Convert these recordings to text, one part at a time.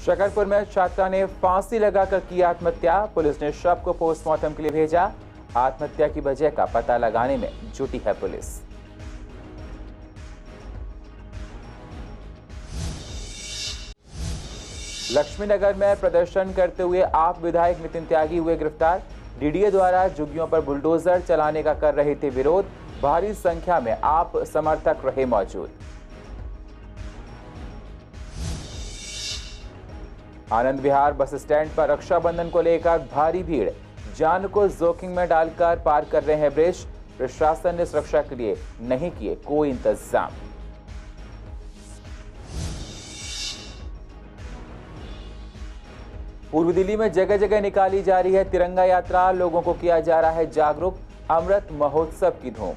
शकरपुर में छात्रा ने फांसी लगाकर की आत्महत्या। पुलिस ने शव को पोस्टमार्टम के लिए भेजा। आत्महत्या की वजह का पता लगाने में जुटी है पुलिस। लक्ष्मीनगर में प्रदर्शन करते हुए आप विधायक नितिन त्यागी हुए गिरफ्तार। डीडीए द्वारा झुग्गियों पर बुलडोजर चलाने का कर रहे थे विरोध। भारी संख्या में आप समर्थक रहे मौजूद। आनंद विहार बस स्टैंड पर रक्षाबंधन को लेकर भारी भीड़। जान को जोखिम में डालकर पार कर रहे हैं ब्रिज। प्रशासन ने सुरक्षा के लिए नहीं किए कोई इंतजाम। पूर्वी दिल्ली में जगह जगह निकाली जा रही है तिरंगा यात्रा। लोगों को किया जा रहा है जागरूक। अमृत महोत्सव की धूम।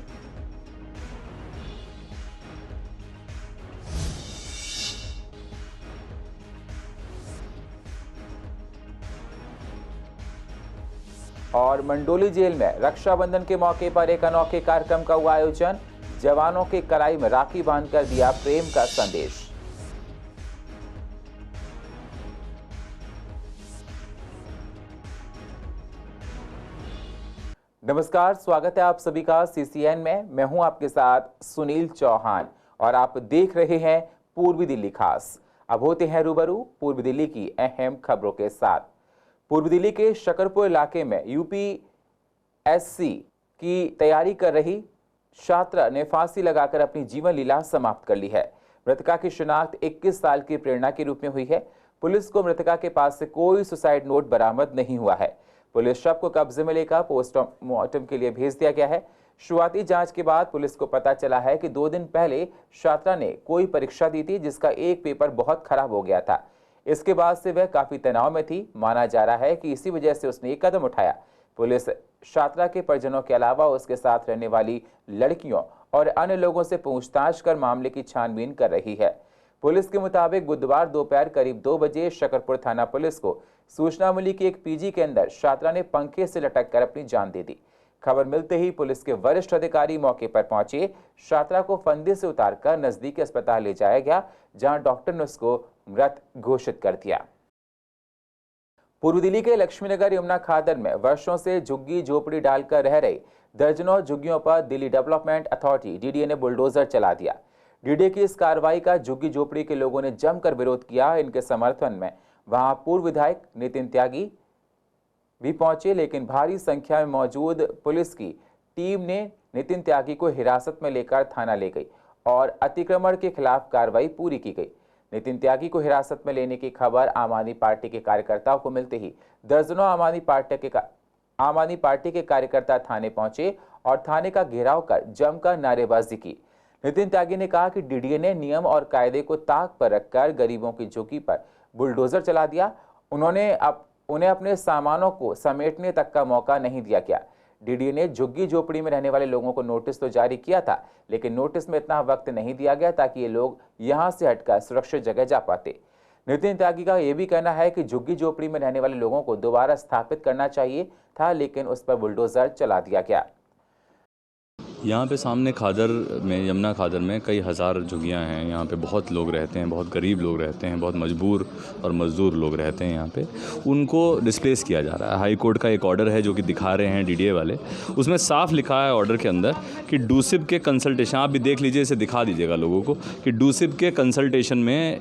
और मंडोली जेल में रक्षाबंधन के मौके पर एक अनोखे कार्यक्रम का हुआ आयोजन। जवानों के कलाई में राखी बांधकर दिया प्रेम का संदेश। नमस्कार, स्वागत है आप सभी का सीसीएन में। मैं हूं आपके साथ सुनील चौहान और आप देख रहे हैं पूर्वी दिल्ली खास। अब होते हैं रूबरू पूर्वी दिल्ली की अहम खबरों के साथ। पूर्वी दिल्ली के शकरपुर इलाके में यूपीएससी की तैयारी कर रही छात्रा ने फांसी लगाकर अपनी जीवन लीला समाप्त कर ली है। मृतका की शिनाख्त 21 साल की प्रेरणा के रूप में हुई है। पुलिस को मृतका के पास से कोई सुसाइड नोट बरामद नहीं हुआ है। पुलिस शव को कब्जे में लेकर पोस्टमार्टम के लिए भेज दिया गया है। शुरुआती जांच के बाद पुलिस को पता चला है कि 2 दिन पहले छात्रा ने कोई परीक्षा दी थी जिसका एक पेपर बहुत खराब हो गया था। इसके बाद से वह काफी तनाव में थी। माना जा रहा है कि इसी वजह से उसने एक कदम उठाया। पुलिस छात्रा के परिजनों के अलावा उसके साथ रहने वाली लड़कियों और अन्य लोगों से पूछताछ कर मामले की छानबीन कर रही है। पुलिस के मुताबिक बुधवार दोपहर करीब 2 बजे शकरपुर थाना पुलिस को सूचना मिली कि एक पीजी के अंदर छात्रा ने पंखे से लटक कर अपनी जान दे दी। खबर मिलते ही पुलिस के वरिष्ठ अधिकारी मौके पर पहुंचे। छात्रा को फंदे से उतारकर नजदीकी अस्पताल ले जाया गया, जहां डॉक्टर ने उसको मृत घोषित कर दिया। पूर्वी दिल्ली के लक्ष्मीनगर यमुना खादर में वर्षों से झुग्गी झोपड़ी डालकर रह रहे दर्जनों झुग्गियों पर दिल्ली डेवलपमेंट अथॉरिटी डीडीए ने बुलडोजर चला दिया। डीडीए की इस कार्रवाई का झुग्गी झोपड़ी के लोगों ने जमकर विरोध किया। इनके समर्थन में वहां पूर्व विधायक नितिन त्यागी भी पहुंचे, लेकिन भारी संख्या में मौजूद पुलिस की टीम ने नितिन त्यागी को हिरासत में लेकर थाना ले गई और अतिक्रमण के खिलाफ कार्रवाई पूरी की गई। नितिन त्यागी को हिरासत में लेने की खबर आम आदमी पार्टी के कार्यकर्ताओं को मिलते ही दर्जनों आम आदमी पार्टी के कार्यकर्ता थाने पहुंचे और थाने का घेराव कर जमकर नारेबाजी की। नितिन त्यागी ने कहा कि डीडीए ने नियम और कायदे को ताक पर रखकर गरीबों की झुग्गी पर बुलडोजर चला दिया। उन्हें अपने सामानों को समेटने तक का मौका नहीं दिया गया। डीडीए ने झुग्गी झोपड़ी में रहने वाले लोगों को नोटिस तो जारी किया था, लेकिन नोटिस में इतना वक्त नहीं दिया गया ताकि ये लोग यहां से हटकर सुरक्षित जगह जा पाते। नितिन त्यागी का यह भी कहना है कि झुग्गी झोपड़ी में रहने वाले लोगों को दोबारा स्थापित करना चाहिए था, लेकिन उस पर बुलडोजर चला दिया गया। यहाँ पे सामने खादर में, यमुना खादर में कई हज़ार झुग्गियाँ हैं। यहाँ पे बहुत लोग रहते हैं, बहुत गरीब लोग रहते हैं, बहुत मजबूर और मजदूर लोग रहते हैं। यहाँ पे उनको डिस्प्लेस किया जा रहा है। हाई कोर्ट का एक ऑर्डर है जो कि दिखा रहे हैं डीडीए वाले। उसमें साफ लिखा है ऑर्डर के अंदर कि डूसिब के कंसल्टेशन, आप भी देख लीजिए, इसे दिखा दीजिएगा लोगों को, कि डूसिब के कंसल्टेशन में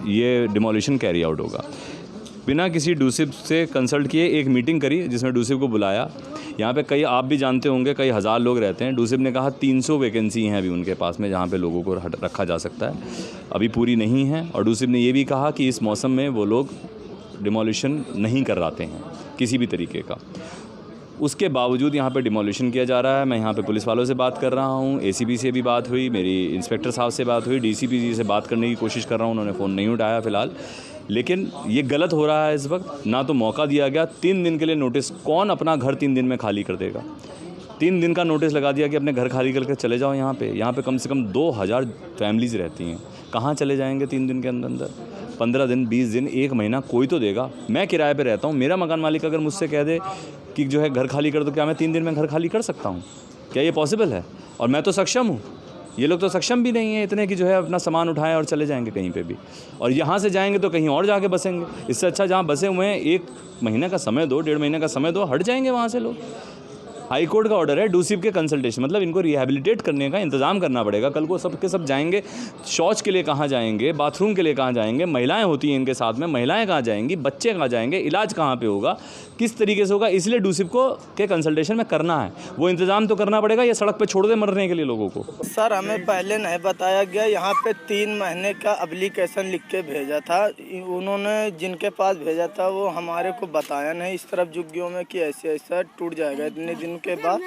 ये डिमोलिशन कैरी आउट होगा। बिना किसी डूसिब से कंसल्ट किए एक मीटिंग करी जिसमें डूसिब को बुलाया। यहाँ पे कई, आप भी जानते होंगे, कई हज़ार लोग रहते हैं। डूसिब ने कहा 300 वैकेंसी हैं अभी उनके पास में जहाँ पे लोगों को रखा जा सकता है, अभी पूरी नहीं है। और डूसिब ने ये भी कहा कि इस मौसम में वो लोग डिमोलिशन नहीं करवाते हैं किसी भी तरीके का। उसके बावजूद यहाँ पे डिमोलिशन किया जा रहा है। मैं यहाँ पे पुलिस वालों से बात कर रहा हूँ, एसीपी से भी बात हुई, मेरी इंस्पेक्टर साहब से बात हुई, डीसीपी जी से बात करने की कोशिश कर रहा हूँ, उन्होंने फ़ोन नहीं उठाया फ़िलहाल। लेकिन ये गलत हो रहा है इस वक्त। ना तो मौका दिया गया, 3 दिन के लिए नोटिस। कौन अपना घर 3 दिन में खाली कर देगा? 3 दिन का नोटिस लगा दिया कि अपने घर खाली करके चले जाओ। यहाँ पे कम से कम 2000 फैमिलीज़ रहती हैं। कहाँ चले जाएंगे 3 दिन के अंदर? 15 दिन, 20 दिन, 1 महीना कोई तो देगा। मैं किराए पे रहता हूँ, मेरा मकान मालिक अगर मुझसे कह दे कि जो है घर खाली कर दो, क्या मैं 3 दिन में घर खाली कर सकता हूँ? क्या ये पॉसिबल है? और मैं तो सक्षम हूँ, ये लोग तो सक्षम भी नहीं है इतने कि जो है अपना सामान उठाएं और चले जाएंगे कहीं पे भी, और यहाँ से जाएंगे तो कहीं और जाके बसेंगे। इससे अच्छा जहाँ बसे हुए हैं 1 महीने का समय दो, 1.5 महीने का समय दो, हट जाएंगे वहाँ से लोग। हाई कोर्ट का ऑर्डर है डूसिब के कंसल्टेशन, मतलब इनको रिहैबिलिटेट करने का इंतजाम करना पड़ेगा। कल को सब के सब जाएंगे, शौच के लिए कहाँ जाएंगे, बाथरूम के लिए कहाँ जाएंगे, महिलाएं होती हैं इनके साथ में, महिलाएं कहाँ जाएंगी, बच्चे कहाँ जाएंगे, इलाज कहाँ पे होगा, किस तरीके से होगा, इसलिए डूसिब को के कंसल्टेशन में करना है, वो इंतजाम तो करना पड़ेगा। ये सड़क पर छोड़ दे मरने के लिए लोगों को। सर हमें पहले नहीं बताया गया, यहाँ पे 3 महीने का एप्लीकेशन लिख के भेजा था, उन्होंने जिनके पास भेजा था वो हमारे को बताया नहीं इस तरफ झुग्गियों में कि ऐसे ऐसा टूट जाएगा इतने दिन के बाद,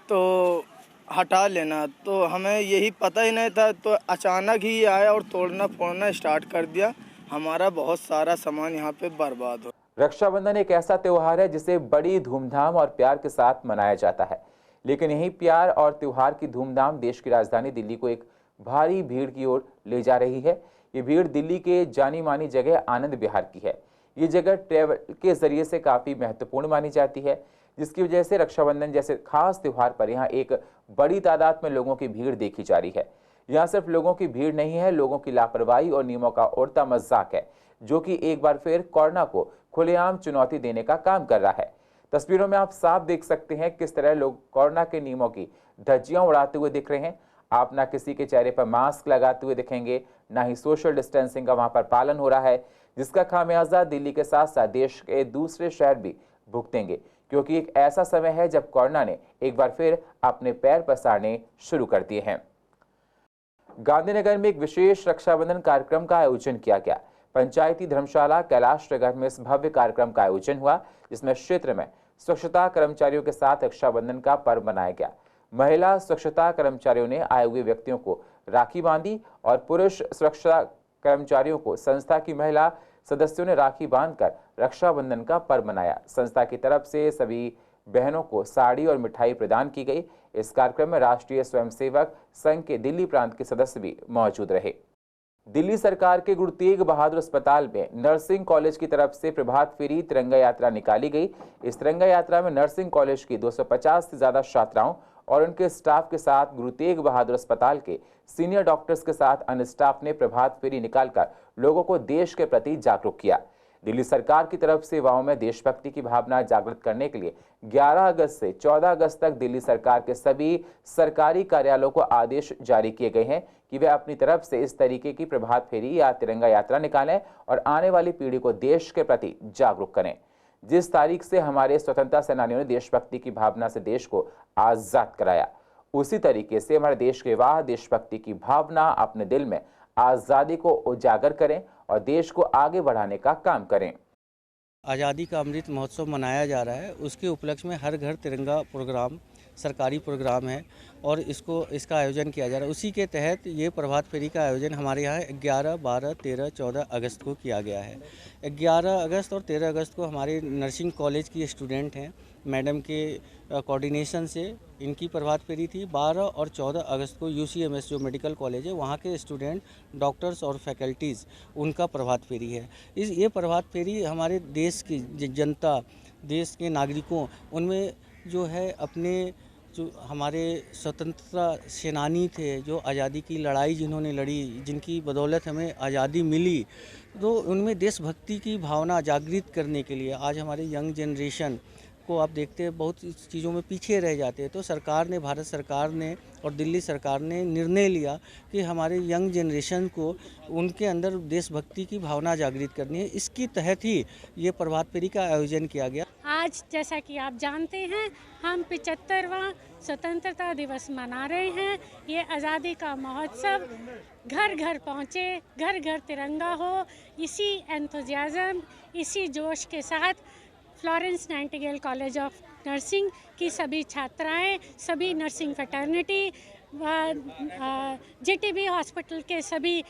तो हटा लेना। तो हमें यही पता ही नहीं था, तो अचानक ही आया और तोड़ना फोड़ना स्टार्ट कर दिया। हमारा बहुत सारा सामान यहाँ पे बर्बाद हो। रक्षाबंधन एक ऐसा त्योहार है जिसे बड़ी धूमधाम और प्यार के साथ मनाया जाता है, लेकिन यही प्यार और त्योहार की धूमधाम देश की राजधानी दिल्ली को एक भारी भीड़ की ओर ले जा रही है। ये भीड़ दिल्ली के जानी मानी जगह आनंद विहार की है। ये जगह ट्रेवल के जरिए से काफी महत्वपूर्ण मानी जाती है, जिसकी वजह से रक्षाबंधन जैसे खास त्योहार पर यहाँ एक बड़ी तादाद में लोगों की भीड़ देखी जा रही है। यहाँ सिर्फ लोगों की भीड़ नहीं है, लोगों की लापरवाही और नियमों का उड़ता मजाक है, जो कि एक बार फिर कोरोना को खुलेआम चुनौती देने का काम कर रहा है। तस्वीरों में आप साफ देख सकते हैं किस तरह लोग कोरोना के नियमों की धज्जियां उड़ाते हुए दिख रहे हैं। आप ना किसी के चेहरे पर मास्क लगाते हुए दिखेंगे, ना ही सोशल डिस्टेंसिंग का वहां पर पालन हो रहा है, जिसका खामियाजा दिल्ली के साथ साथ देश के दूसरे शहर भी भुगतेंगे, क्योंकि एक ऐसा समय है जब कोरोना ने एक बार फिर अपने पैर पसारने शुरू कर दिए हैं। गांधीनगर में एक विशेष रक्षाबंधन कार्यक्रम का आयोजन किया गया। पंचायती धर्मशाला कैलाश नगर में इस भव्य कार्यक्रम का आयोजन हुआ, जिसमें क्षेत्र में स्वच्छता कर्मचारियों के साथ रक्षाबंधन का पर्व मनाया गया। महिला स्वच्छता कर्मचारियों ने आए हुए व्यक्तियों को राखी बांधी और पुरुष सुरक्षा कर्मचारियों को संस्था की महिला सदस्यों ने राखी बांधकर रक्षाबंधन का पर्व मनाया। संस्था की तरफ से सभी बहनों को साड़ी और मिठाई प्रदान की गई। इस कार्यक्रम में राष्ट्रीय स्वयंसेवक संघ के दिल्ली प्रांत के सदस्य भी मौजूद रहे। दिल्ली सरकार के गुरु तेग बहादुर अस्पताल में नर्सिंग कॉलेज की तरफ से प्रभात फेरी तिरंगा यात्रा निकाली गई। इस तिरंगा यात्रा में नर्सिंग कॉलेज की 250 से ज्यादा छात्राओं और उनके स्टाफ के साथ गुरु तेग बहादुर अस्पताल के सीनियर डॉक्टर्स के साथ अन्य स्टाफ ने प्रभात फेरी निकालकर लोगों को देश के प्रति जागरूक किया। दिल्ली सरकार की तरफ से युवाओं में देशभक्ति की भावना जागृत करने के लिए 11 अगस्त से 14 अगस्त तक दिल्ली सरकार के सभी सरकारी कार्यालयों को आदेश जारी किए गए हैं कि वे अपनी तरफ से इस तरीके की प्रभात फेरी या तिरंगा यात्रा निकालें और आने वाली पीढ़ी को देश के प्रति जागरूक करें। जिस तारीख से हमारे स्वतंत्रता सेनानियों ने देशभक्ति की भावना से देश को आजाद कराया, उसी तरीके से हमारे देश के युवा देशभक्ति की भावना अपने दिल में आजादी को उजागर करें और देश को आगे बढ़ाने का काम करें। आज़ादी का अमृत महोत्सव मनाया जा रहा है, उसके उपलक्ष्य में हर घर तिरंगा प्रोग्राम सरकारी प्रोग्राम है और इसका आयोजन किया जा रहा है। उसी के तहत ये प्रभात फेरी का आयोजन हमारे यहाँ 11, 12, 13, 14 अगस्त को किया गया है। 11 अगस्त और 13 अगस्त को हमारे नर्सिंग कॉलेज की स्टूडेंट हैं, मैडम के कोऑर्डिनेशन से इनकी प्रभात फेरी थी। 12 और 14 अगस्त को UCMS जो मेडिकल कॉलेज है वहाँ के स्टूडेंट, डॉक्टर्स और फैकल्टीज़, उनका प्रभात फेरी है। ये प्रभात फेरी हमारे देश की जनता, देश के नागरिकों, उनमें जो है अपने जो हमारे स्वतंत्रता सेनानी थे, जो आज़ादी की लड़ाई जिन्होंने लड़ी, जिनकी बदौलत हमें आज़ादी मिली, तो उनमें देशभक्ति की भावना जागृत करने के लिए आज हमारे यंग जनरेशन को आप देखते हैं बहुत चीज़ों में पीछे रह जाते हैं। तो सरकार ने, भारत सरकार ने और दिल्ली सरकार ने निर्णय लिया कि हमारे यंग जनरेशन को उनके अंदर देशभक्ति की भावना जागृत करनी है। इसके तहत ही ये प्रभात फेरी का आयोजन किया गया। आज जैसा कि आप जानते हैं, हम 75वां स्वतंत्रता दिवस मना रहे हैं। ये आज़ादी का महोत्सव घर घर पहुँचे, घर घर तिरंगा हो, इसी एंथुजियाज्म, इसी जोश के साथ Florence Nightingale college of nursing की सभी छात्राएं, सभी नर्सिंग फ्रेटर्निटी, JTB हॉस्पिटल के सभी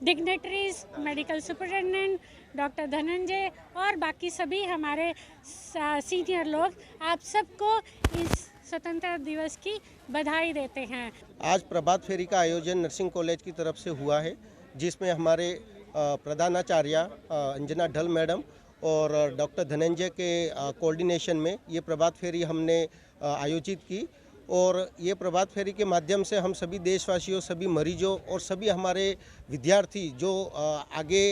dignitaries, medical superintendent doctor Dhananjay और बाकी सभी हमारे सीनियर लोग, आप सबको इस स्वतंत्रता दिवस की बधाई देते हैं। आज प्रभात फेरी का आयोजन नर्सिंग कॉलेज की तरफ से हुआ है, जिसमें हमारे प्रधानाचार्य अंजना ढल मैडम और डॉक्टर धनंजय के कोऑर्डिनेशन में ये प्रभात फेरी हमने आयोजित की और ये प्रभात फेरी के माध्यम से हम सभी देशवासियों, सभी मरीजों और सभी हमारे विद्यार्थी जो आगे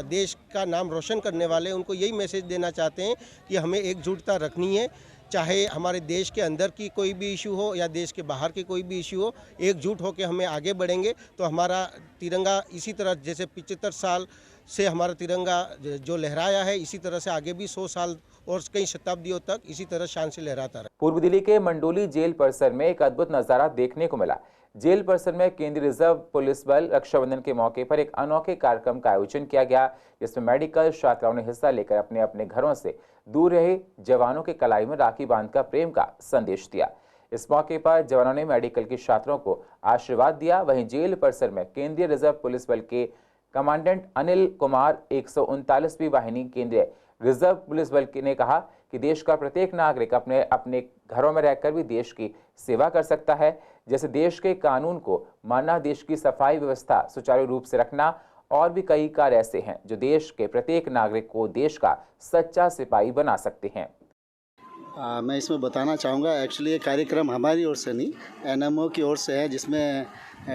देश का नाम रोशन करने वाले, उनको यही मैसेज देना चाहते हैं कि हमें एकजुटता रखनी है। चाहे हमारे देश के अंदर की कोई भी इशू हो या देश के बाहर की कोई भी इशू हो, एकजुट होकर हमें आगे बढ़ेंगे तो हमारा तिरंगा इसी तरह जैसे 75 साल से हमारा तिरंगा जो लहराया है, इसी तरह से आगे भी 100 साल और कई शताब्दियों तक इसी तरह शान से लहराता रहे। पूर्व दिल्ली के मंडोली जेल परिसर में एक अद्भुत नजारा देखने को मिला। जेल परिसर में केंद्रीय रिजर्व पुलिस बल रक्षाबंधन के मौके पर एक अनोखे कार्यक्रम का आयोजन किया गया, जिसमें मेडिकल छात्राओं ने हिस्सा लेकर अपने अपने घरों से दूर रहे जवानों के कलाई में राखी बांधकर प्रेम का संदेश दिया। इस मौके पर जवानों ने मेडिकल के छात्रों को आशीर्वाद दिया। वहीं जेल परिसर में केंद्रीय रिजर्व पुलिस बल के कमांडेंट अनिल कुमार 139वीं वाहिनी केंद्रीय रिजर्व पुलिस बल ने कहा कि देश का प्रत्येक नागरिक अपने अपने घरों में रहकर भी देश की सेवा कर सकता है। जैसे देश के कानून को मानना, देश की सफाई व्यवस्था सुचारू रूप से रखना और भी कई कार्य ऐसे हैं जो देश के प्रत्येक नागरिक को देश का सच्चा सिपाही बना सकते हैं। मैं इसमें बताना चाहूँगा, एक्चुअली ये कार्यक्रम हमारी ओर से नहीं, एनएमओ की ओर से है, जिसमें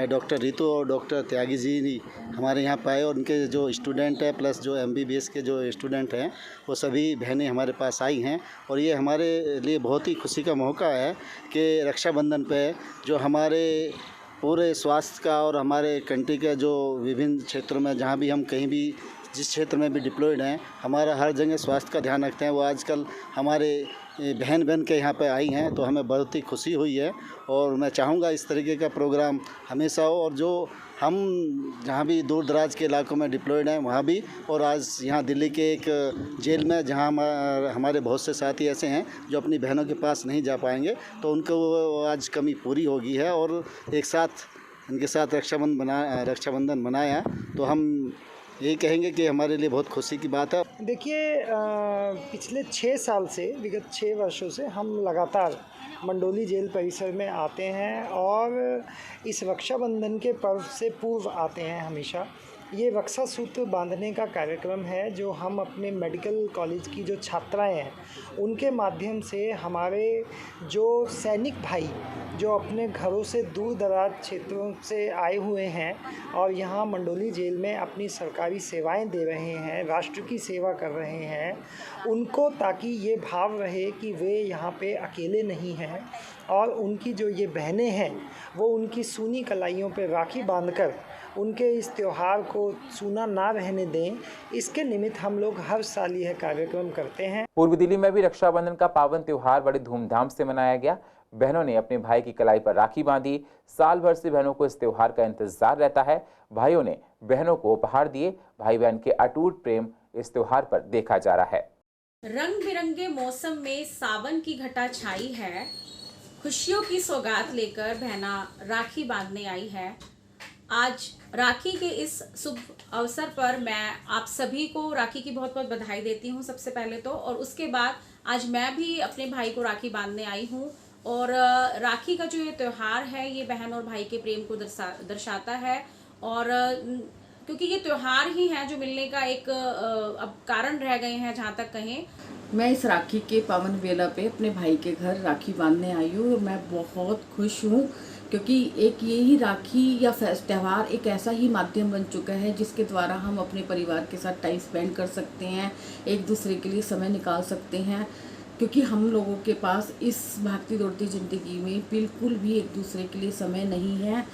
डॉक्टर रितु और डॉक्टर त्यागी जी हमारे यहाँ पे आए और उनके जो स्टूडेंट है प्लस जो MBBS के जो स्टूडेंट हैं वो सभी बहनें हमारे पास आई हैं। और ये हमारे लिए बहुत ही खुशी का मौका है कि रक्षाबंधन पे जो हमारे पूरे स्वास्थ्य का और हमारे कंट्री के जो विभिन्न क्षेत्रों में जहाँ भी हम कहीं भी जिस क्षेत्र में भी डिप्लॉयड हैं, हमारा हर जगह स्वास्थ्य का ध्यान रखते हैं। वो आजकल हमारे बहन के यहाँ पे आई हैं, तो हमें बहुत ही खुशी हुई है। और मैं चाहूँगा इस तरीके का प्रोग्राम हमेशा हो, और जो हम जहाँ भी दूर दराज के इलाकों में डिप्लॉयड हैं वहाँ भी, और आज यहाँ दिल्ली के एक जेल में जहाँ हमारे बहुत से साथी ऐसे हैं जो अपनी बहनों के पास नहीं जा पाएंगे, तो उनको आज कमी पूरी होगी है और एक साथ उनके साथ रक्षाबंधन मनाया। तो हम यही कहेंगे कि हमारे लिए बहुत खुशी की बात है। देखिए, पिछले 6 साल से, विगत 6 वर्षों से हम लगातार मंडोली जेल परिसर में आते हैं और इस रक्षाबंधन के पर्व से पूर्व आते हैं हमेशा। ये रक्षा सूत्र बांधने का कार्यक्रम है जो हम अपने मेडिकल कॉलेज की जो छात्राएं हैं उनके माध्यम से हमारे जो सैनिक भाई जो अपने घरों से दूर दराज क्षेत्रों से आए हुए हैं और यहाँ मंडोली जेल में अपनी सरकारी सेवाएं दे रहे हैं, राष्ट्र की सेवा कर रहे हैं, उनको ताकि ये भाव रहे कि वे यहाँ पे अकेले नहीं हैं और उनकी जो ये बहनें हैं वो उनकी सूनी कलाइयों पे राखी बांधकर उनके इस त्यौहार को सूना ना रहने दें। इसके निमित्त हम लोग हर साल यह कार्यक्रम करते हैं। पूर्व दिल्ली में भी रक्षाबंधन का पावन त्योहार बड़े धूमधाम से मनाया गया। बहनों ने अपने भाई की कलाई पर राखी बांधी। साल भर से बहनों को इस त्योहार का इंतजार रहता है। भाइयों ने बहनों को उपहार दिए। भाई बहन के अटूट प्रेम इस त्योहार पर देखा जा रहा है। रंग बिरंगे मौसम में सावन की घटा छाई है। खुशियों की सौगात लेकर बहना राखी बांधने आई है। आज राखी के इस शुभ अवसर पर मैं आप सभी को राखी की बहुत बहुत बधाई देती हूं सबसे पहले तो, और उसके बाद आज मैं भी अपने भाई को राखी बांधने आई हूं। और राखी का जो ये त्यौहार है ये बहन और भाई के प्रेम को दर्शाता है, और क्योंकि ये त्यौहार ही है जो मिलने का एक अब कारण रह गए हैं जहाँ तक कहें। मैं इस राखी के पावन बेला पे अपने भाई के घर राखी बांधने आई हूँ और मैं बहुत खुश हूँ, क्योंकि एक यही राखी या त्यौहार एक ऐसा ही माध्यम बन चुका है जिसके द्वारा हम अपने परिवार के साथ टाइम स्पेंड कर सकते हैं, एक दूसरे के लिए समय निकाल सकते हैं। क्योंकि हम लोगों के पास इस भागती दौड़ती ज़िंदगी में बिल्कुल भी एक दूसरे के लिए समय नहीं है।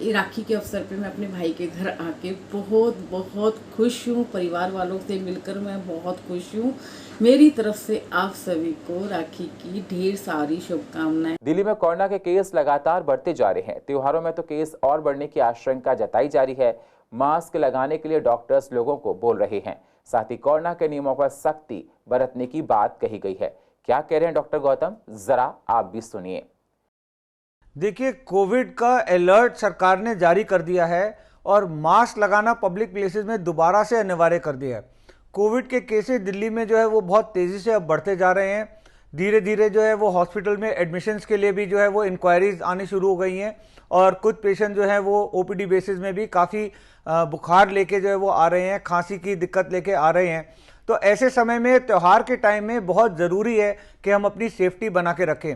राखी के अवसर पे मैं अपने भाई के घर आके बहुत खुश हूँ। परिवार वालों से मिलकर मैं बहुत खुश हूँ। मेरी तरफ से आप सभी को राखी की ढेर सारी शुभकामनाएं। दिल्ली में कोरोना के केस लगातार बढ़ते जा रहे हैं। त्योहारों में तो केस और बढ़ने की आशंका जताई जा रही है। मास्क लगाने के लिए डॉक्टर्स लोगों को बोल रहे हैं। साथ ही कोरोना के नियमों पर सख्ती बरतने की बात कही गई है। क्या कह रहे हैं डॉक्टर गौतम, जरा आप भी सुनिए। देखिए, कोविड का अलर्ट सरकार ने जारी कर दिया है और मास्क लगाना पब्लिक प्लेसेस में दोबारा से अनिवार्य कर दिया है। कोविड के केसेस दिल्ली में जो है वो बहुत तेज़ी से अब बढ़ते जा रहे हैं। धीरे धीरे जो है वो हॉस्पिटल में एडमिशन्स के लिए भी जो है वो इंक्वायरीज आनी शुरू हो गई हैं और कुछ पेशेंट जो है वो ओपीडी बेसिस में भी काफ़ी बुखार लेके जो है वो आ रहे हैं, खांसी की दिक्कत लेके आ रहे हैं। तो ऐसे समय में त्यौहार के टाइम में बहुत ज़रूरी है कि हम अपनी सेफ्टी बना के रखें।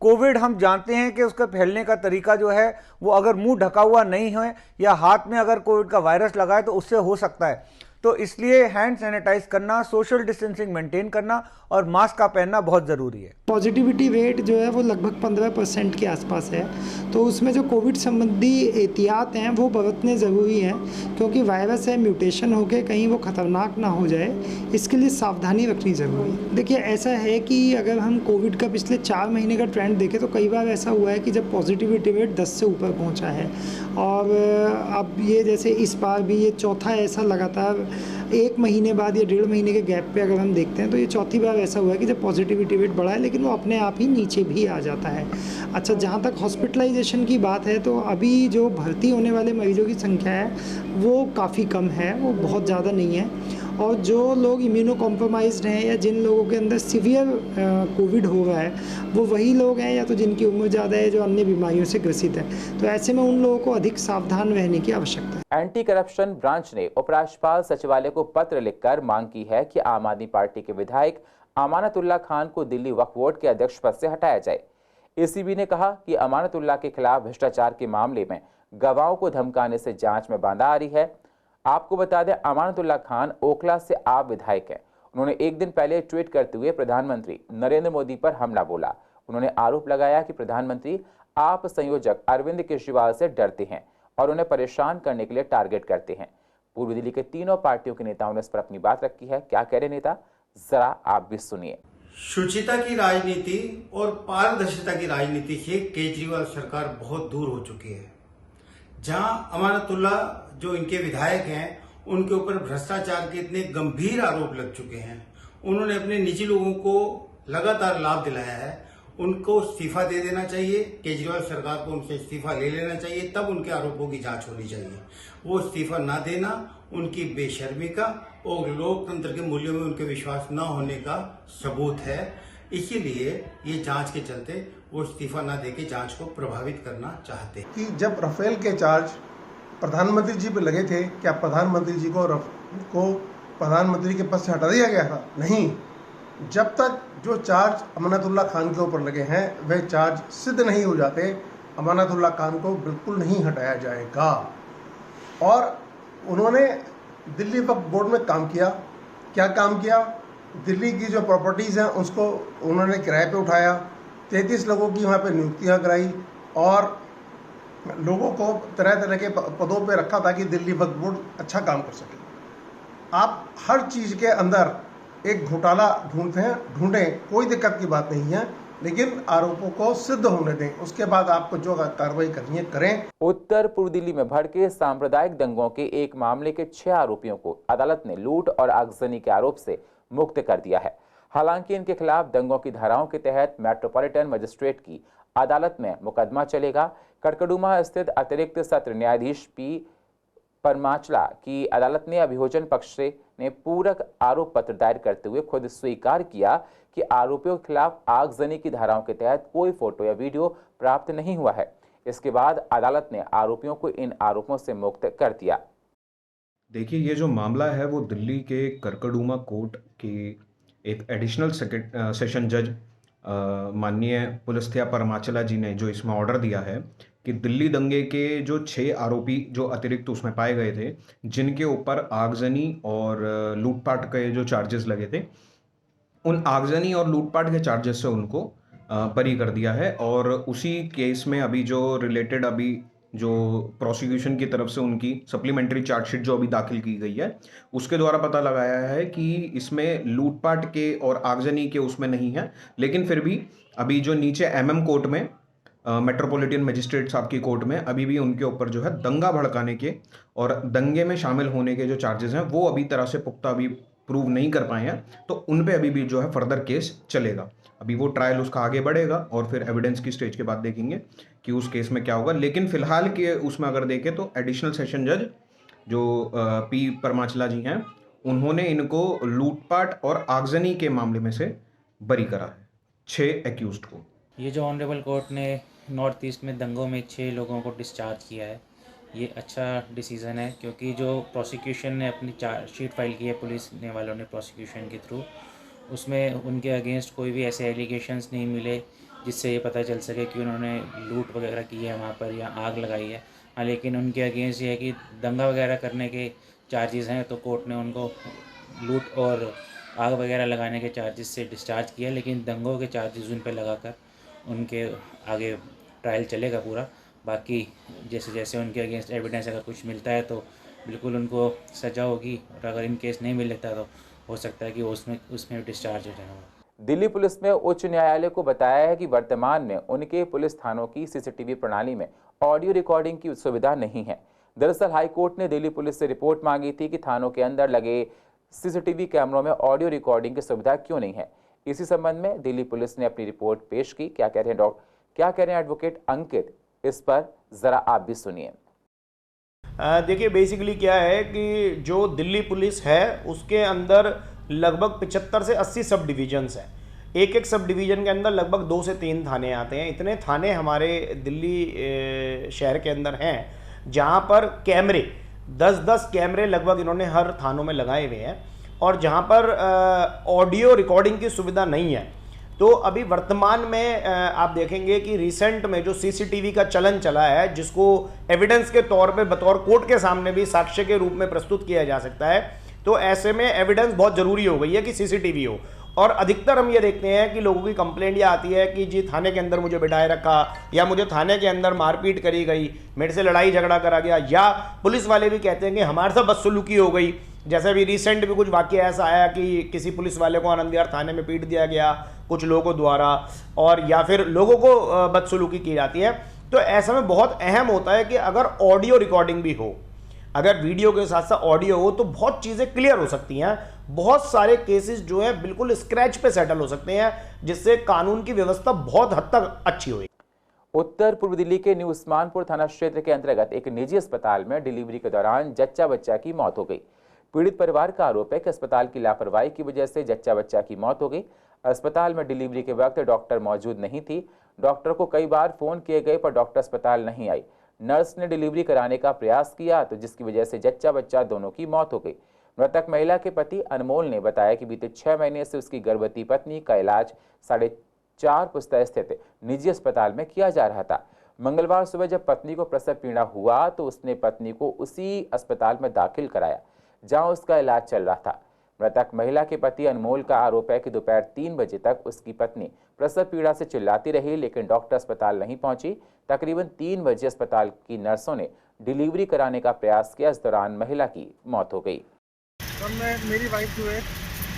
कोविड हम जानते हैं कि उसका फैलने का तरीका जो है वो अगर मुंह ढका हुआ नहीं है या हाथ में अगर कोविड का वायरस लगा है तो उससे हो सकता है। तो इसलिए हैंड सैनिटाइज करना, सोशल डिस्टेंसिंग मेंटेन करना और मास्क का पहनना बहुत ज़रूरी है। पॉजिटिविटी रेट जो है वो लगभग 15% के आसपास है, तो उसमें जो कोविड संबंधी एहतियात हैं वो बरतने ज़रूरी हैं, क्योंकि वायरस है, म्यूटेशन होकर कहीं वो ख़तरनाक ना हो जाए, इसके लिए सावधानी रखनी ज़रूरी है। देखिए ऐसा है कि अगर हम कोविड का पिछले 4 महीने का ट्रेंड देखें तो कई बार ऐसा हुआ है कि जब पॉजिटिविटी रेट 10 से ऊपर पहुँचा है, और अब ये जैसे इस बार भी ये चौथा ऐसा लगातार 1 महीने बाद या 1.5 महीने के गैप पे अगर हम देखते हैं तो ये चौथी बार ऐसा हुआ है कि जब पॉजिटिविटी रेट बढ़ा है लेकिन वो अपने आप ही नीचे भी आ जाता है। अच्छा, जहाँ तक हॉस्पिटलाइजेशन की बात है तो अभी जो भर्ती होने वाले मरीजों की संख्या है वो काफ़ी कम है, वो बहुत ज़्यादा नहीं है, और जो लोग इम्यूनो कॉम्प्रोमाइज्ड हैं या जिन लोगों के अंदर सीवियर कोविड हो रहा है वो वही लोग हैं या तो जिनकी उम्र ज़्यादा है, जो अन्य बीमारियों से ग्रसित है, तो ऐसे में उन लोगों को अधिक सावधान रहने की आवश्यकता है। एंटी करप्शन ब्रांच ने उपराज्यपाल सचिवालय को पत्र लिखकर मांग की है कि आम आदमी पार्टी के विधायक अमानतुल्लाह खान को दिल्ली वक्फ बोर्ड के अध्यक्ष पद से हटाया जाए। एसीबी ने कहा कि अमानतुल्लाह के खिलाफ भ्रष्टाचार के मामले में गवाहों को धमकाने से जांच में बाधा आ रही है। आपको बता दें, अमानतुल्लाह खान ओखला से आप विधायक हैं। उन्होंने एक दिन पहले ट्वीट करते हुए प्रधानमंत्री नरेंद्र मोदी पर हमला बोला। उन्होंने आरोप लगाया कि प्रधानमंत्री आप संयोजक अरविंद केजरीवाल से डरते हैं और उन्हें परेशान करने के लिए टारगेट करते हैं। पूर्वी दिल्ली के तीनों पार्टियों के नेताओं ने इस पर अपनी बात रखी है। क्या कह रहे नेता, जरा आप भी सुनिए। शुचिता की राजनीति और पारदर्शिता की राजनीति से केजरीवाल सरकार बहुत दूर हो चुकी है। जहां अमानतुल्लाह जो इनके विधायक हैं उनके ऊपर भ्रष्टाचार के इतने गंभीर आरोप लग चुके हैं, उन्होंने अपने निजी लोगों को लगातार लाभ दिलाया है, उनको इस्तीफा दे देना चाहिए। केजरीवाल सरकार को उनसे इस्तीफा ले लेना चाहिए, तब उनके आरोपों की जांच होनी चाहिए। वो इस्तीफा ना देना उनकी बेशर्मी का और लोकतंत्र के मूल्यों में उनके विश्वास न होने का सबूत है। इसीलिए ये जांच के चलते वो इस्तीफा ना देके जांच को प्रभावित करना चाहते हैं। कि जब राफेल के चार्ज प्रधानमंत्री जी पे लगे थे, क्या प्रधानमंत्री जी को प्रधानमंत्री के पद से हटा दिया गया था? नहीं। जब तक जो चार्ज अमानतुल्लाह खान के ऊपर लगे हैं वह चार्ज सिद्ध नहीं हो जाते, अमानतुल्लाह खान को बिल्कुल नहीं हटाया जाएगा। और उन्होंने दिल्ली वक्फ बोर्ड में काम किया। क्या काम किया? दिल्ली की जो प्रॉपर्टीज़ हैं उसको उन्होंने किराए पे उठाया, 33 लोगों की वहाँ पे नियुक्तियाँ कराई और लोगों को तरह तरह के पदों पे रखा ताकि दिल्ली वक्फ बोर्ड अच्छा काम कर सके। आप हर चीज़ के अंदर एक घोटाला ढूंढें, कोई दिक्कत की बात नहीं है, लेकिन आरोपों को सिद्ध होने दें, उसके बाद आपको जो कार्रवाई करनी है करें। उत्तर पूर्व दिल्ली में भड़के सांप्रदायिक दंगों के एक मामले के 6 आरोपियों को अदालत ने लूट और आगजनी के आरोप से मुक्त कर दिया है। हालांकि इनके खिलाफ दंगों की धाराओं के तहत मेट्रोपॉलिटन मजिस्ट्रेट की अदालत में मुकदमा चलेगा। कड़कड़ुमा स्थित अतिरिक्त सत्र न्यायाधीश पी परमाचला की अदालत ने अभियोजन पक्ष ने पूरक आरोप पत्र दायर करते हुए खुद स्वीकार किया कि आरोपियों के खिलाफ आगजनी की धाराओं के तहत कोई फोटो या वीडियो प्राप्त नहीं हुआ है। इसके बाद अदालत ने आरोपियों को इन आरोपों से मुक्त कर दिया। देखिए, ये जो मामला है वो दिल्ली के करकड़ुमा कोर्ट के एक एडिशनल सेशन जज माननीय पुलिस्थिया परमाचला जी ने जो इसमें ऑर्डर दिया है कि दिल्ली दंगे के जो 6 आरोपी जो अतिरिक्त उसमें पाए गए थे, जिनके ऊपर आगजनी और लूटपाट के जो चार्जेस लगे थे, उन आगजनी और लूटपाट के चार्जेस से उनको बरी कर दिया है। और उसी केस में अभी जो रिलेटेड अभी जो प्रोसिक्यूशन की तरफ से उनकी सप्लीमेंट्री चार्जशीट जो अभी दाखिल की गई है, उसके द्वारा पता लगाया है कि इसमें लूटपाट के और आगजनी के उसमें नहीं है, लेकिन फिर भी अभी जो नीचे एमएम कोर्ट में मेट्रोपॉलिटन मजिस्ट्रेट साहब की कोर्ट में अभी भी उनके ऊपर जो है दंगा भड़काने के और दंगे में शामिल होने के जो चार्जेस हैं वो अभी तरह से पुख्ता अभी प्रूव नहीं कर पाए हैं, तो उन पे अभी भी जो है फर्दर केस चलेगा। अभी वो ट्रायल उसका आगे बढ़ेगा और फिर एविडेंस की स्टेज के बाद देखेंगे कि उस केस में क्या होगा। लेकिन फिलहाल के उसमें अगर देखें तो एडिशनल सेशन जज जो पी परमाचला जी हैं, उन्होंने इनको लूटपाट और आगजनी के मामले में से बरी करा है 6 एक्यूज्ड को। ये जो ऑनरेबल कोर्ट ने नॉर्थ ईस्ट में दंगों में 6 लोगों को डिस्चार्ज किया है, ये अच्छा डिसीज़न है, क्योंकि जो प्रोसिक्यूशन ने अपनी चार्जशीट फाइल की है, पुलिस ने वालों ने प्रोसिक्यूशन के थ्रू, उसमें उनके अगेंस्ट कोई भी ऐसे एलिगेशंस नहीं मिले जिससे ये पता चल सके कि उन्होंने लूट वगैरह की है वहाँ पर या आग लगाई है। हाँ, लेकिन उनके अगेंस्ट ये है कि दंगा वगैरह करने के चार्जेस हैं, तो कोर्ट ने उनको लूट और आग वगैरह लगाने के चार्जेस से डिस्चार्ज किया, लेकिन दंगों के चार्जेस उन पर लगाकर उनके आगे ट्रायल चलेगा पूरा। बाकी जैसे जैसे उनके अगेंस्ट एविडेंस अगर कुछ मिलता है तो बिल्कुल उनको सज़ा होगी, और अगर इन केस नहीं मिलता तो हो सकता है कि उसमें डिस्चार्ज हो जाएगा। दिल्ली पुलिस ने उच्च न्यायालय को बताया है कि वर्तमान में उनके पुलिस थानों की सीसीटीवी प्रणाली में ऑडियो रिकॉर्डिंग की सुविधा नहीं है। दरअसल हाईकोर्ट ने दिल्ली पुलिस से रिपोर्ट मांगी थी कि थानों के अंदर लगे सीसीटीवी कैमरों में ऑडियो रिकॉर्डिंग की सुविधा क्यों नहीं है। इसी संबंध में दिल्ली पुलिस ने अपनी रिपोर्ट पेश की। क्या कह रहे हैं एडवोकेट अंकित, इस पर जरा आप भी सुनिए। देखिए, बेसिकली क्या है कि जो दिल्ली पुलिस है उसके अंदर लगभग 75 से 80 सब डिविजन्स हैं। एक एक सब डिवीज़न के अंदर लगभग 2 से 3 थाने आते हैं। इतने थाने हमारे दिल्ली शहर के अंदर हैं जहां पर कैमरे 10-10 कैमरे लगभग इन्होंने हर थानों में लगाए हुए हैं, और जहां पर ऑडियो रिकॉर्डिंग की सुविधा नहीं है। तो अभी वर्तमान में आप देखेंगे कि रिसेंट में जो सीसीटीवी का चलन चला है, जिसको एविडेंस के तौर पे बतौर कोर्ट के सामने भी साक्ष्य के रूप में प्रस्तुत किया जा सकता है, तो ऐसे में एविडेंस बहुत ज़रूरी हो गई है कि सीसीटीवी हो। और अधिकतर हम ये देखते हैं कि लोगों की कंप्लेंट ये आती है कि जी थाने के अंदर मुझे बिठाए रखा, या मुझे थाने के अंदर मारपीट करी गई, मेरे से लड़ाई झगड़ा करा गया, या पुलिस वाले भी कहते हैं कि हमारे साथ बदसलूकी हो गई। जैसे अभी रिसेंट भी कुछ वाकया ऐसा आया कि किसी पुलिस वाले को आनंद विहार थाने में पीट दिया गया कुछ लोगों द्वारा, और या फिर लोगों को बदसलूकी की जाती है। तो ऐसे में बहुत अहम होता है कि अगर ऑडियो रिकॉर्डिंग भी हो, अगर वीडियो के साथ साथ ऑडियो हो, तो बहुत चीज़ें क्लियर हो सकती हैं। बहुत सारे केसेस जो है बिल्कुल स्क्रैच पे सेटल हो सकते हैं, जिससे कानून की व्यवस्था बहुत हद तक अच्छी हुई। उत्तर पूर्व दिल्ली के न्यू उस्मानपुर थाना क्षेत्र के अंतर्गत एक निजी अस्पताल में डिलीवरी के दौरान जच्चा बच्चा की मौत हो गई। पीड़ित परिवार का आरोप है कि अस्पताल की लापरवाही की वजह से जच्चा बच्चा की मौत हो गई। अस्पताल में डिलीवरी के वक्त डॉक्टर मौजूद नहीं थी। डॉक्टर को कई बार फोन किए गए पर डॉक्टर अस्पताल नहीं आई। नर्स ने डिलीवरी कराने का प्रयास किया तो जिसकी वजह से जच्चा बच्चा दोनों की मौत हो गई। मृतक महिला के पति अनमोल ने बताया कि बीते 6 महीने से उसकी गर्भवती पत्नी का इलाज 4.5 पुस्ता स्थित निजी अस्पताल में किया जा रहा था। मंगलवार सुबह जब पत्नी को प्रसव पीड़ा हुआ तो उसने पत्नी को उसी अस्पताल में दाखिल कराया जहां उसका इलाज चल रहा था। मृतक महिला के पति अनमोल का आरोप है कि दोपहर 3 बजे तक उसकी पत्नी प्रसव पीड़ा से चिल्लाती रही, लेकिन डॉक्टर अस्पताल नहीं पहुंची। तकरीबन 3 बजे अस्पताल की नर्सों ने डिलीवरी कराने का प्रयास किया। इस दौरान महिला की मौत हो गई। मेरी वाइफ जो है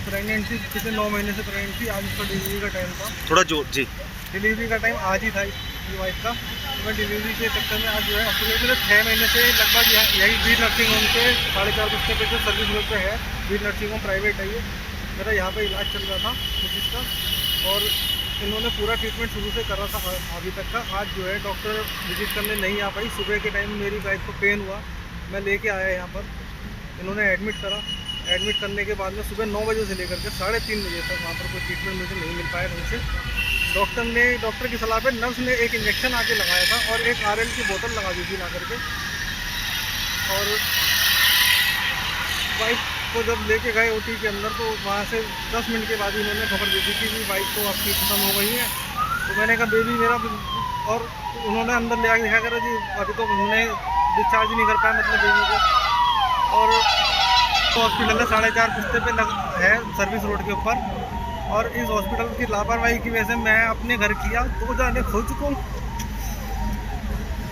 प्रेगनेंट थी, पिछले 9 महीने से प्रेगनेंट थी। आज उसका डिलीवरी का टाइम था। थोड़ा जोर जी। डिलीवरी का टाइम आज ही था मेरी वाइफ का। तो मैं डिलीवरी के चक्कर में आज जो है हॉस्पिटल में 6 महीने से लगभग यही वीर नर्सिंग होम के 4.5 बजे पे जो सर्विस रोड पे है, वीर नर्सिंग होम प्राइवेट है ये। मेरा यहाँ पे इलाज चल रहा था जिसका, और इन्होंने पूरा ट्रीटमेंट शुरू से करा था अभी तक का। आज जो है डॉक्टर विजिट करने नहीं आ पाई। सुबह के टाइम मेरी वाइफ को पेन हुआ, मैं लेके आया यहाँ पर, इन्होंने एडमिट करा। एडमिट करने के बाद में सुबह 9 बजे से लेकर के 3:30 बजे तक वहाँ पर कोई ट्रीटमेंट मुझे नहीं मिल पाया ढंग से। डॉक्टर की सलाह पे नर्स ने एक इंजेक्शन आके लगाया था और एक RL की बोतल लगा दी थी ला करके। और वाइफ को जब लेके गए OT के अंदर तो वहाँ से 10 मिनट के बाद ही उन्होंने खबर दी थी कि वाइफ तो आपकी खत्म हो गई है। तो मैंने कहा बेबी मेरा, और उन्होंने अंदर ले आके देखा करा जी अभी तो हमने डिस्चार्ज नहीं कर पाया मतलब बेबी को। और तो हॉस्पिटल है 4.5 पुस्ते पे है सर्विस रोड के ऊपर, और इस हॉस्पिटल की लापरवाही की वजह से मैं अपने घर किया 2 जाने खो चुका हूँ।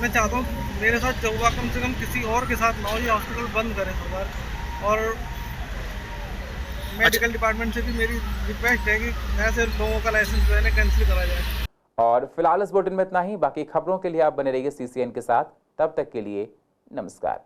मैं चाहता हूँ मेरे साथ हुआ कम से कम किसी और के साथ ना हो, ये हॉस्पिटल बंद करें सरकार। और मेडिकल डिपार्टमेंट से भी मेरी रिक्वेस्ट है कि ऐसे लोगों का लाइसेंस जो है कैंसिल करा जाए। और फिलहाल इस बुलेटिन में इतना ही। बाकी खबरों के लिए आप बने रहिए CCN के साथ। तब तक के लिए नमस्कार।